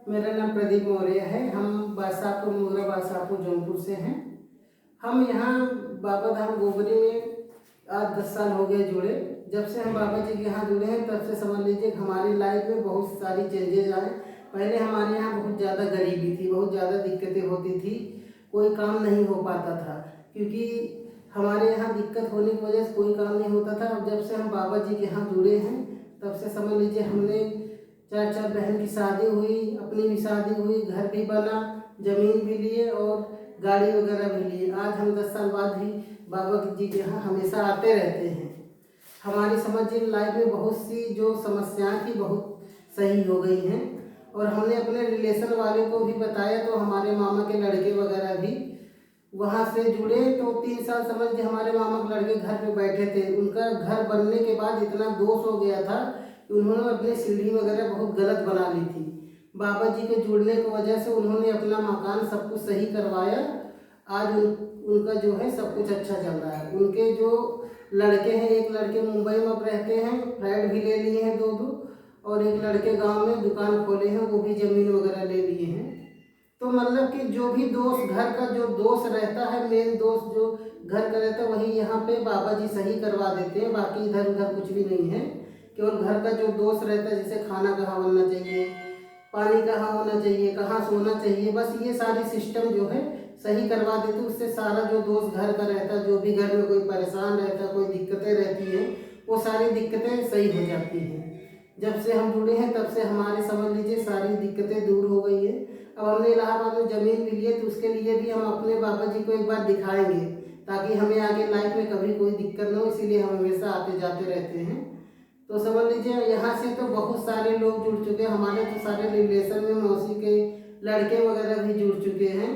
मेरा नाम प्रदीप मौर्य है। हम बादशाहपुर मुगरा बादशाहपुर जौनपुर से हैं। हम यहाँ बाबा धाम गोबरी में आज 10 साल हो गए जुड़े। जब से हम बाबा जी के यहाँ जुड़े हैं तब से समझ लीजिए कि हमारी लाइफ में बहुत सारी चेंजेज आए। पहले हमारे यहाँ बहुत ज़्यादा गरीबी थी, बहुत ज़्यादा दिक्कतें होती थी, कोई काम नहीं हो पाता था क्योंकि हमारे यहाँ दिक्कत होने की वजह से कोई काम नहीं होता था। अब जब से हम बाबा जी के यहाँ जुड़े हैं तब से समझ लीजिए हमने 4 बहन की शादी हुई, अपनी भी शादी हुई, घर भी बना, ज़मीन भी लिए और गाड़ी वगैरह भी लिए। आज हम 10 साल बाद भी बाबा जी के यहाँ हमेशा आते रहते हैं। हमारी समझिए लाइफ में बहुत सी जो समस्याएं थी बहुत सही हो गई हैं और हमने अपने रिलेशन वाले को भी बताया तो हमारे मामा के लड़के वगैरह भी वहाँ से जुड़े। तो 3 साल समझ के हमारे मामा के लड़के घर पे बैठे थे। उनका घर बनने के बाद इतना दोष हो गया था कि उन्होंने अपनी सीढ़ी वगैरह बहुत गलत बना ली थी। बाबा जी के जुड़ने की वजह से उन्होंने अपना मकान सब कुछ सही करवाया। आज उनका जो है सब कुछ अच्छा चल रहा है। उनके जो लड़के हैं, एक लड़के मुंबई में अब रहते हैं, फ्लैट भी ले लिए हैं 2 और एक लड़के गांव में दुकान खोले हैं, वो भी ज़मीन वगैरह ले लिए हैं। तो मतलब कि जो भी दोस्त घर का जो दोस्त रहता है, मेन दोस्त जो घर का रहता है वही यहाँ पे बाबा जी सही करवा देते हैं। बाकी इधर उधर कुछ भी नहीं है। केवल घर का जो दोस्त रहता है, जैसे खाना कहाँ बनना चाहिए, पानी कहाँ होना चाहिए, कहाँ सोना चाहिए, बस ये सारी सिस्टम जो है सही करवा देते। उससे सारा जो दोस्त घर का रहता है, जो भी घर में कोई परेशान रहता है, कोई दिक्कतें रहती हैं, वो सारी दिक्कतें सही हो जाती हैं। जब से हम जुड़े हैं तब से हमारे समझ लीजिए सारी दिक्कतें दूर हो गई है। अब हमने इलाहाबाद में ज़मीन भी ली है तो उसके लिए भी हम अपने बाबा जी को एक बार दिखाएंगे ताकि हमें आगे लाइफ में कभी कोई दिक्कत न हो। इसीलिए हम हमेशा आते जाते रहते हैं। तो समझ लीजिए यहाँ से तो बहुत सारे लोग जुड़ चुके हैं। हमारे तो सारे रिलेशन में मौसी के लड़के वगैरह भी जुड़ चुके हैं।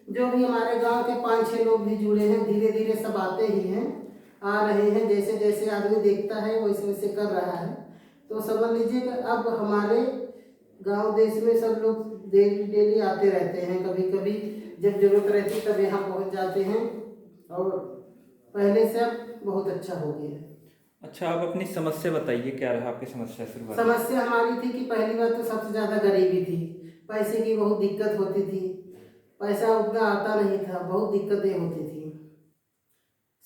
जो भी हमारे गांव के 5-6 लोग भी जुड़े हैं। धीरे धीरे सब आते ही हैं, आ रहे हैं। जैसे जैसे आदमी देखता है वैसे वैसे कर रहा है। तो समझ लीजिए कि अब हमारे गांव देश में सब लोग डेली आते रहते हैं। कभी कभी जब जरूरत रहती तब यहाँ पहुँच जाते हैं और पहले से अब बहुत अच्छा हो गया है। अच्छा, आप अपनी समस्या बताइए, क्या रहा आपकी समस्या शुरुआत? समस्या हमारी थी कि पहली बात तो सबसे ज़्यादा गरीबी थी, पैसे की बहुत दिक्कत होती थी, पैसा उतना आता नहीं था, बहुत दिक्कतें होती थी।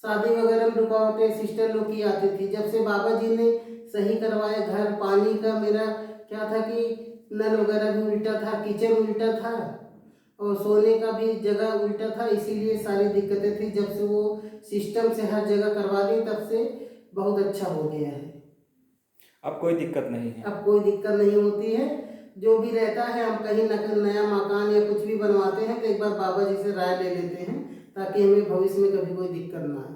शादी वगैरह में रुकावटें सिस्टर लोग की आती थी। जब से बाबा जी ने सही करवाया, घर पानी का मेरा क्या था कि नल वगैरह भी उल्टा था, किचन उल्टा था और सोने का भी जगह उल्टा था, इसीलिए सारी दिक्कतें थी। जब से वो सिस्टम से हर जगह करवा दी तब से बहुत अच्छा हो गया है। अब कोई दिक्कत नहीं है? अब कोई दिक्कत नहीं होती है। जो भी रहता है हम कहीं नया मकान या कुछ भी बनवाते हैं तो एक बार बाबा जी से राय ले लेते हैं ताकि हमें भविष्य में कभी कोई दिक्कत ना आए।